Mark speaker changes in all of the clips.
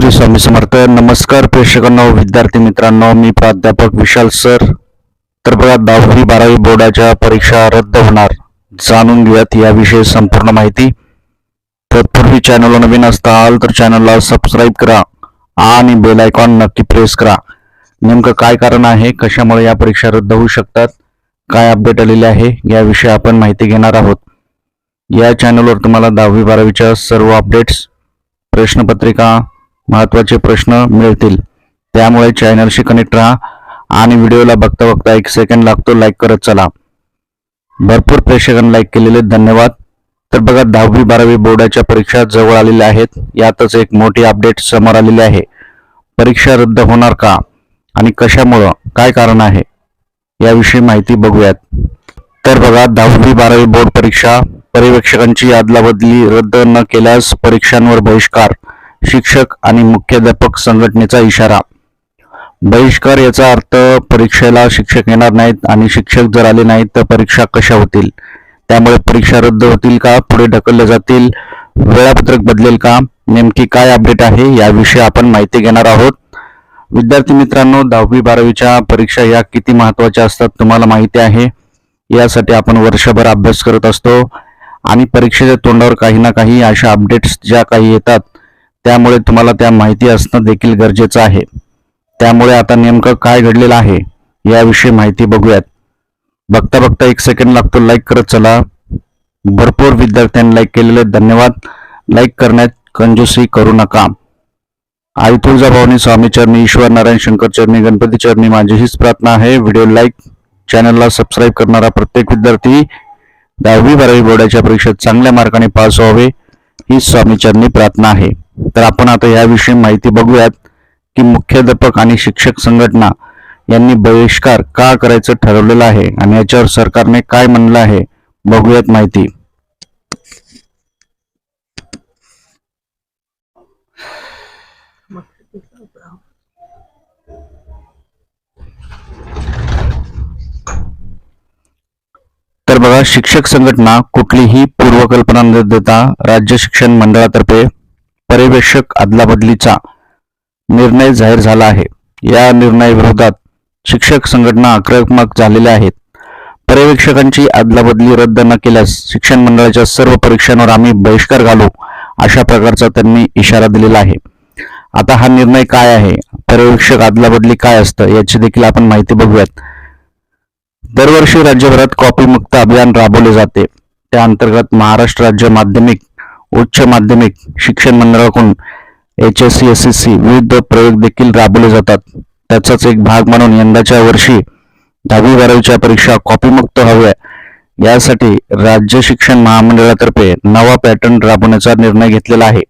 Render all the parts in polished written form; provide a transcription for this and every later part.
Speaker 1: श्री स्वामी समर्थ. नमस्कार प्रेक्षकांनो, विद्यार्थी मित्रांनो, मी प्राध्यापक विशाल सर. तर बघा, 10वी-12वी बोर्डाच्या परीक्षा रद्द होणार, जाणून घेऊयात याविषयी संपूर्ण माहिती. तत्पूर्वी चॅनलला नवीन असाल तर चॅनलला सबस्क्राईब करा आणि बेल आयकॉन नक्की प्रेस करा. नेमकं काय कारण आहे, कशामुळे या परीक्षा रद्द होऊ शकतात, काय अपडेट आलेले आहे याविषयी आपण माहिती घेणार आहोत. या चॅनलवर तुम्हाला 10वी-12वीच्या सर्व अपडेट्स, प्रश्नपत्रिका, महत्त्वाचे प्रश्न मिळतील. त्यामुळे चॅनलशी कनेक्ट राहा आणि व्हिडिओला बघता बघता 1 सेकंड लागतो लाईक करत चला. भरपूर प्रेक्षकांनी लाईक केलेले धन्यवाद. तर बघा, 10वी-12वी बोर्डाच्या परीक्षा जवळ आलेल्या आहेत. यातच एक मोठी अपडेट समोर आलेली आहे. परीक्षा रद्द होणार का आणि कशामुळं, काय कारण आहे याविषयी माहिती बघूयात. तर बघा, 10वी-12वी बोर्ड परीक्षा पर्यवेक्षकांची अदलाबदली रद्द न केल्यास परीक्षांवर बहिष्कार, शिक्षक आणि मुख्याध्यापक संघटनेचा इशारा. बहिष्कार याचा अर्थ परीक्षेला शिक्षक येणार नाहीत आणि शिक्षक जर आले नाहीत तर परीक्षा कशा होतील. त्यामुळे परीक्षा रद्द होतील का, पुढे ढकलले जातील, वेळापत्रक बदलेल का, नेमकी काय अपडेट आहे याविषयी आपण माहिती घेणार आहोत. विद्यार्थी मित्रांनो, 10वी-12वीच्या परीक्षा या किती महत्त्वाच्या असतात तुम्हाला माहिती आहे. यासाठी आपण वर्षभर अभ्यास करत असतो आणि परीक्षेच्या तोंडावर काही ना काही अशा अपडेट्स ज्या काही येतात त्यामुळे तुम्हाला त्या माहिती असणं देखील गरजेचं आहे. त्यामुळे आता नेमकं काय घडलेलं आहे याविषयी माहिती बघूयात. बघता बघता 1 सेकंड लागतो लाईक करत चला. भरपूर विद्यार्थ्यांनी लाईक केलेले धन्यवाद. लाईक करण्यात कंजूसी करू नका. आई तुळजाभवानी, स्वामी चरणी, ईश्वर नारायण शंकर चरणी, गणपती चरणी माझी हीच प्रार्थना आहे. व्हिडिओ लाईक, चॅनलला सबस्क्राईब करणारा प्रत्येक विद्यार्थी 10वी-12वी बोर्डाच्या परीक्षेत चांगल्या मार्काने पास व्हावे ही स्वामी चरणी प्रार्थना आहे. तर आपण आता याविषयी माहिती बघूयात की मुख्याध्यापक आणि शिक्षक संघटना यांनी बहिष्कार का करायचं ठरवलेलं आहे आणि याच्यावर सरकारने काय म्हणलं आहे बघूयात माहिती. तर बघा, शिक्षक संघटना कुठलीही पूर्वकल्पना न देता राज्य शिक्षण मंडळातर्फे पर्यवेक्षक अदलाबदलीचा निर्णय जाहीर झाला आहे. या निर्णयाविरोधात शिक्षक संघटना आक्रमक झालेल्या आहेत. पर्यवेक्षकांची अदलाबदली रद्द न केल्यास शिक्षण मंडळाच्या सर्व परीक्षांवर आम्ही बहिष्कार घालू, अशा प्रकारचा त्यांनी इशारा दिलेला आहे. आता हा निर्णय काय आहे, पर्यवेक्षक अदलाबदली काय असतं याची देखील आपण माहिती बघूयात. दरवर्षी राज्यभरात कॉपी मुक्त अभियान राबवले जाते. त्या अंतर्गत महाराष्ट्र राज्य माध्यमिक उच्च माध्यमिक शिक्षण मंडळाकडून HSC विविध प्रयोग देखील राबवले जातात. त्याचाच एक भाग म्हणून यंदाच्या वर्षी 10वी-12वीच्या परीक्षा कॉपीमुक्त व्हाव्या यासाठी राज्य शिक्षण महामंडळातर्फे नवा पॅटर्न राबवण्याचा निर्णय घेतलेला आहे.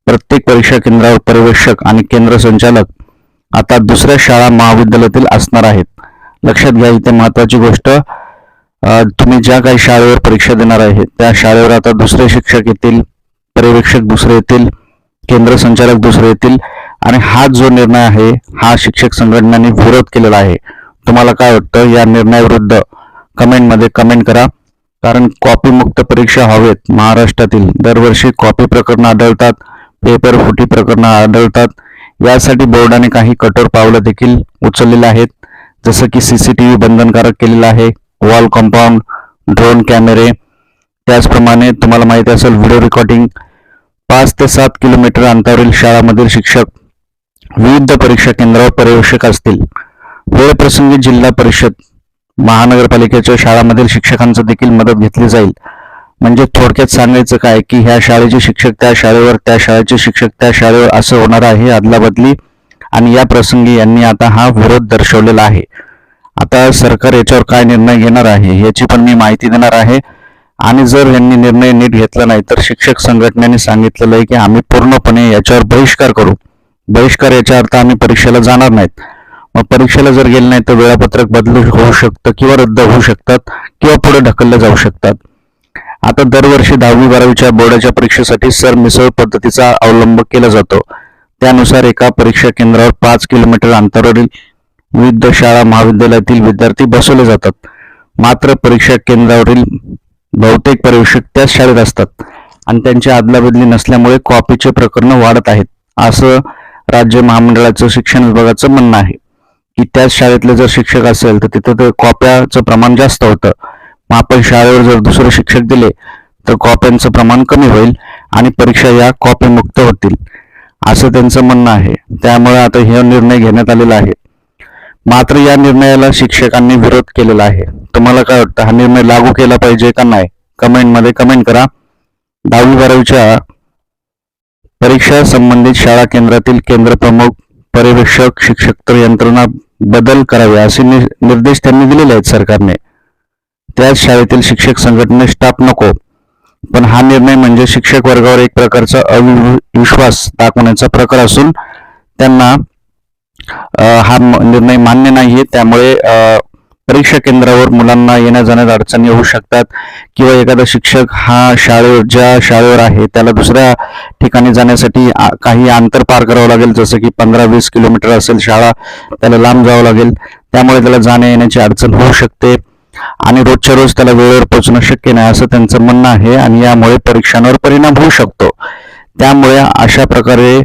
Speaker 1: प्रत्येक परीक्षा केंद्रावर पर्यवेक्षक आणि केंद्र संचालक आता दुसऱ्या शाळा महाविद्यालयातील असणार आहेत. लक्षात घ्या, इथे महत्वाची गोष्ट, तुम्ही ज्या काही शाळेवर परीक्षा देणार आहे त्या शाळेवर आता दुसरे शिक्षक येतील, पर्यवेक्षक दुसरे येतील, केंद्र संचालक दुसरे येतील. आणि हा जो निर्णय आहे हा शिक्षक संघटनांनी विरोध केलेला आहे. तुम्हाला काय वाटतं या निर्णयाविरुद्ध कमेंटमध्ये कमेंट करा. कारण कॉपी मुक्त परीक्षा व्हावेत महाराष्ट्रातील. दरवर्षी कॉपी प्रकरणं आढळतात, पेपर फुटी प्रकरणं आढळतात. यासाठी बोर्डाने काही कठोर पावलं देखील उचललेली आहेत. जसं की CCTV बंधनकारक केलेला आहे, वॉल कंपाऊंड, ड्रोन कॅमेरे. त्याचप्रमाणे तुम्हाला माहिती असेल व्हिडिओ रेकॉर्डिंग. 5 ते 7 किलोमीटर अंतरावरील शाळांमधील शिक्षक विविध परीक्षा केंद्रावर पर्यवेक्षक असतील. वेळप्रसंगी जिल्हा परिषद, महानगरपालिकेच्या शाळांमधील शिक्षकांची देखील मदत घेतली जाईल. म्हणजे थोडक्यात सांगायचं काय की ह्या शाळेचे शिक्षक त्या शाळेवर, त्या शाळेचे शिक्षक त्या शाळेवर, असं होणार आहे अदलाबदली. आणि या प्रसंगी यांनी आता हा विरोध दर्शवलेला आहे. आता सरकार याच्यावर काय निर्णय घेणार आहे याची पण मी माहिती देणार आहे. आणि जर यांनी निर्णय नीट घेतला नाही तर शिक्षक संघटनेने सांगितलेलं आहे की आम्ही पूर्णपणे याच्यावर बहिष्कार करू. बहिष्कार याचा अर्थ आम्ही परीक्षेला जाणार नाहीत. मग परीक्षेला जर गेले नाही तर वेळापत्रक बदलू होऊ शकतं किंवा रद्द होऊ शकतात किंवा पुढे ढकलले जाऊ शकतात. आता दरवर्षी 10वी-12वीच्या बोर्डाच्या परीक्षेसाठी सरमिसळ पद्धतीचा अवलंब केला जातो. त्यानुसार एका परीक्षा केंद्रावर 5 किलोमीटर अंतरावरील विविध शाळा महाविद्यालयातील विद्यार्थी बसवले जातात. मात्र परीक्षा केंद्रावरील बहुतेक पर्यवेक्षक त्याच शाळेत असतात आणि त्यांची अदलाबदली नसल्यामुळे कॉपीचे प्रकरण वाढत आहेत, असं राज्य महामंडळाचं शिक्षण विभागाचं म्हणणं आहे की त्याच शाळेतले जर शिक्षक असेल तर तिथं तर कॉप्याचं प्रमाण जास्त होतं. मग आपण शाळेवर जर दुसरे शिक्षक दिले तर कॉप्यांचं प्रमाण कमी होईल आणि परीक्षा या कॉपी मुक्त होतील, असं त्यांचं म्हणणं आहे. त्यामुळे आता हे निर्णय घेण्यात आलेला आहे. मात्र या निर्णयाला शिक्षकांनी विरोध केलेला आहे. तुम्हाला काय वाटतं, हा निर्णय लागू केला पाहिजे का नाही? कमेंटमध्ये कमेंट करा. 10वी-12वीच्या परीक्षा संबंधित शाळा केंद्रातील केंद्र प्रमुख, पर्यवेक्षक, शिक्षक यंत्रणा बदल करावे असे निर्देश त्यांनी दिलेले आहेत सरकारने. त्याच शाळेतील शिक्षक संघटने स्टाफ नको. पण हा निर्णय म्हणजे शिक्षक वर्गावर एक प्रकारचा अविश्वास दाखवण्याचा प्रकार असून त्यांना हा निर्णय मान्य नाहीये. त्यामुळे परीक्षा केंद्रावर मुलांना येण्या जाण्यात अडचणी होऊ शकतात किंवा एखादा शिक्षक हा ज्या शाळेवर आहे त्याला दुसऱ्या ठिकाणी जाण्यासाठी काही अंतर पार करावं लागेल, जसं की 15-20 किलोमीटर असेल शाळा, त्याला लांब जावं लागेल. त्यामुळे त्याला जाण्या येण्याची अडचण होऊ शकते आणि रोजच्या रोज त्याला वेळेवर पोहोचणं शक्य नाही असं त्यांचं म्हणणं आहे आणि यामुळे परीक्षांवर परिणाम होऊ शकतो. त्यामुळे अशा प्रकारे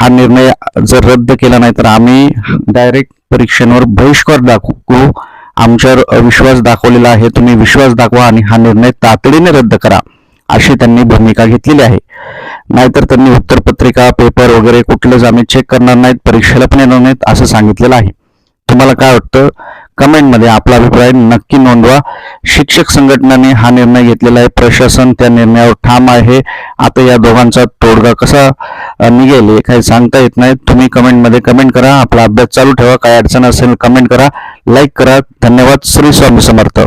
Speaker 1: हा निर्णय जर रद्द केला नाही तर आम्ही डायरेक्ट परीक्षांवर बहिष्कार दाखवू. आमच्यावर विश्वास दाखवलेला आहे, तुम्ही विश्वास दाखवा आणि हा निर्णय तातडीने रद्द करा अशी त्यांनी भूमिका घेतलेली आहे. नाहीतर त्यांनी उत्तरपत्रिका, पेपर वगैरे कुठलेच आम्ही चेक करणार नाहीत, परीक्षेला पण येणार नाहीत असं सांगितलेलं आहे. तुम्हाला काय वाटतं? कमेंटमध्ये आपला अभिप्राय नक्की नोंदवा. शिक्षक संघटनांनी हा निर्णय घेतलेला आहे, प्रशासन त्या निर्णयावर ठाम आहे. आता या दोघांचा तोडगा कसा निघेल हे काही सांगता येत नाही. तुम्ही कमेंटमध्ये कमेंट करा. आपला अभ्यास चालू ठेवा. काय अडचण असेल कमेंट करा, लाईक करा. धन्यवाद. श्री स्वामी समर्थ.